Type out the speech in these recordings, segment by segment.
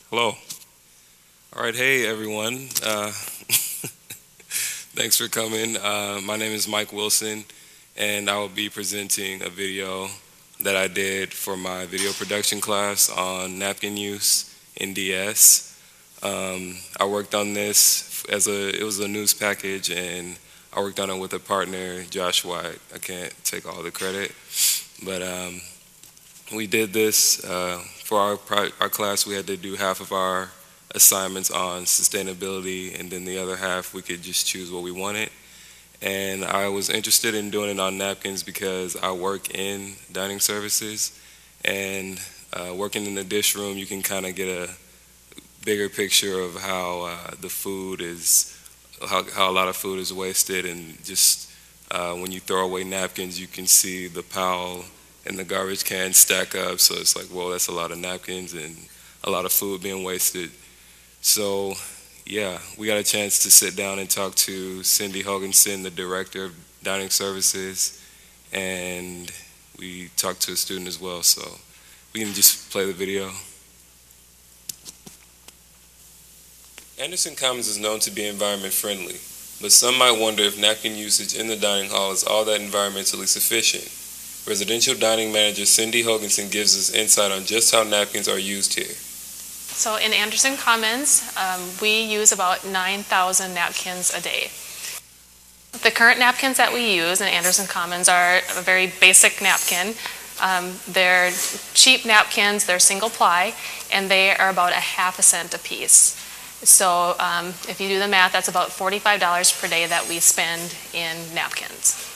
Hello. All right, hey everyone. Thanks for coming. My name is Mike Wilson, and I will be presenting a video that I did for my video production class on napkin use in DS. I worked on this it was a news package, and I worked on it with a partner, Josh White. I can't take all the credit, but we did this for our class. We had to do half of our assignments on sustainability, and then the other half we could just choose what we wanted. And I was interested in doing it on napkins because I work in dining services, and working in the dish room, you can kind of get a bigger picture of how the food is, how a lot of food is wasted, and just when you throw away napkins, you can see the pile and the garbage can stack up. So it's like, whoa, that's a lot of napkins and a lot of food being wasted. So yeah, we got a chance to sit down and talk to Cindy Hoganson, the director of dining services, and we talked to a student as well. So we can just play the video. Anderson Commons is known to be environment friendly, but some might wonder if napkin usage in the dining hall is all that environmentally sufficient. Residential dining manager Cindy Hoganson gives us insight on just how napkins are used here. So in Anderson Commons, we use about 9,000 napkins a day. The current napkins that we use in Anderson Commons are a very basic napkin. They're cheap napkins, they're single ply, and they are about a half a cent a piece. So if you do the math, that's about $45 per day that we spend in napkins.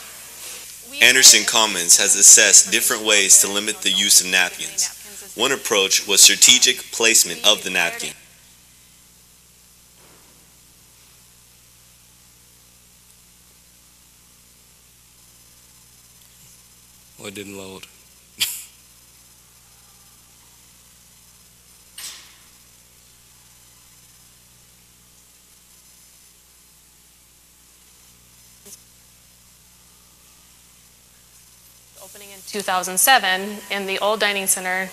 Anderson Commons has assessed different ways to limit the use of napkins. One approach was strategic placement of the napkin. Well, it didn't load. Opening in 2007 in the old dining center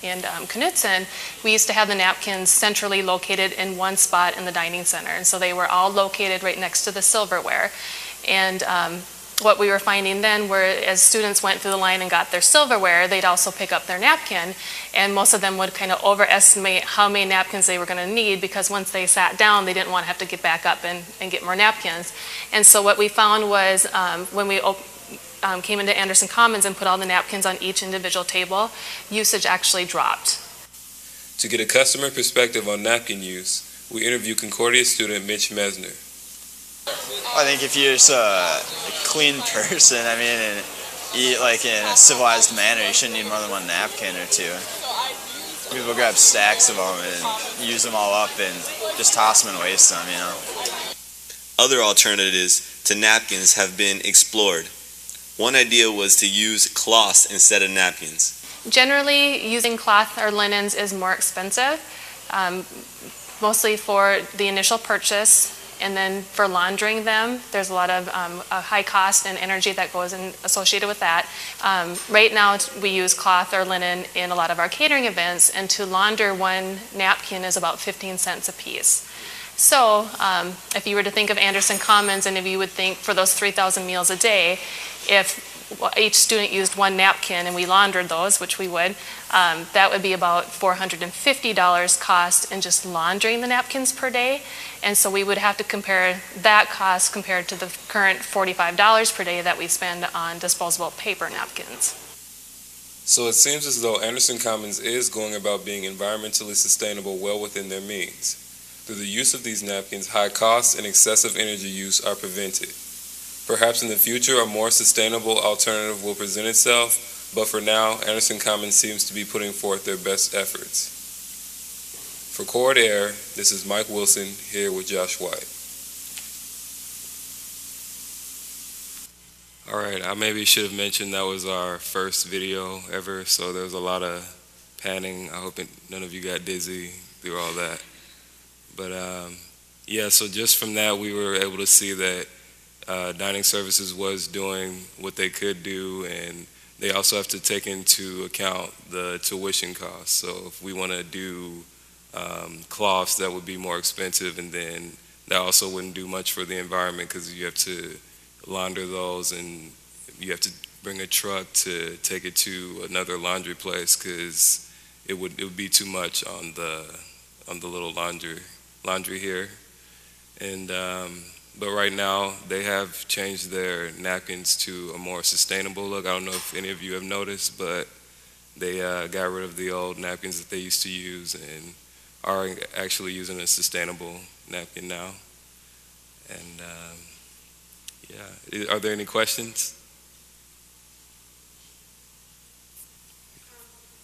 in Knutson, we used to have the napkins centrally located in one spot in the dining center, and so they were all located right next to the silverware. And what we were finding then were, as students went through the line and got their silverware, they'd also pick up their napkin, and most of them would kind of overestimate how many napkins they were going to need, because once they sat down, they didn't want to have to get back up and get more napkins. And so what we found was when we came into Anderson Commons and put all the napkins on each individual table, usage actually dropped. To get a customer perspective on napkin use, we interviewed Concordia student Mitch Mesner. I think if you're just a clean person, and eat like in a civilized manner, you shouldn't need more than one napkin or two. People grab stacks of them and use them all up and just toss them and waste them, Other alternatives to napkins have been explored. One idea was to use cloths instead of napkins. Generally, using cloth or linens is more expensive, mostly for the initial purchase, and then for laundering them, there's a lot of high cost and energy that goes in associated with that. Right now, we use cloth or linen in a lot of our catering events, and to launder one napkin is about 15 cents a piece. So if you were to think of Anderson Commons, and if you would think for those 3,000 meals a day, if each student used one napkin and we laundered those, which we would, that would be about $450 cost in just laundering the napkins per day. And so we would have to compare that cost compared to the current $45 per day that we spend on disposable paper napkins. So it seems as though Anderson Commons is going about being environmentally sustainable well within their means. Through the use of these napkins, high costs and excessive energy use are prevented. Perhaps in the future a more sustainable alternative will present itself, but for now, Anderson Commons seems to be putting forth their best efforts. For Cord Air, this is Mike Wilson here with Josh White. All right, I maybe should have mentioned that was our first video ever, so there was a lot of panning. I hope none of you got dizzy through all that. But yeah, so just from that, we were able to see that dining services was doing what they could do, and they also have to take into account the tuition costs. So if we want to do cloths that would be more expensive, and then that also wouldn't do much for the environment because you have to launder those, and you have to bring a truck to take it to another laundry place because it would be too much on the little laundry here. And but right now they have changed their napkins to a more sustainable look. I don't know if any of you have noticed, but they got rid of the old napkins that they used to use and are actually using a sustainable napkin now. And yeah, are there any questions?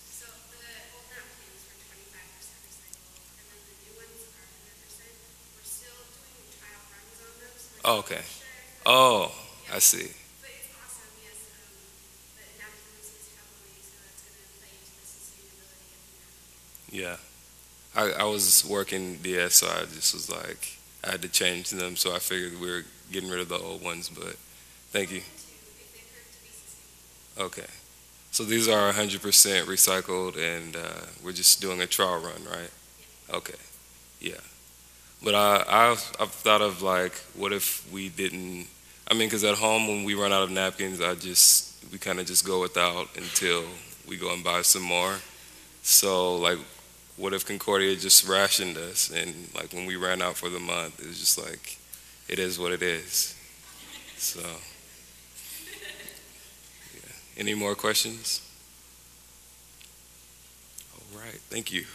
So the old napkins were 25% recycled, and then the new ones are 100%. We're still doing trial runs on those. Oh, okay. Oh, I see. But it's awesome, yes. But napkins is heavily, so that's going to play into the sustainability of the napkin. Yeah. I was working DS, so I just was like, I had to change them, so I figured we were getting rid of the old ones, but thank you. If they prove to be sustainable. Okay. So these are 100% recycled, and we're just doing a trial run, right? Okay. Yeah. But I've thought of like, what if we didn't, I mean, because at home when we run out of napkins, we kind of just go without until we go and buy some more. So like, what if Concordia just rationed us, and like when we ran out for the month, it was just like, it is what it is. So, yeah. Any more questions? All right, thank you.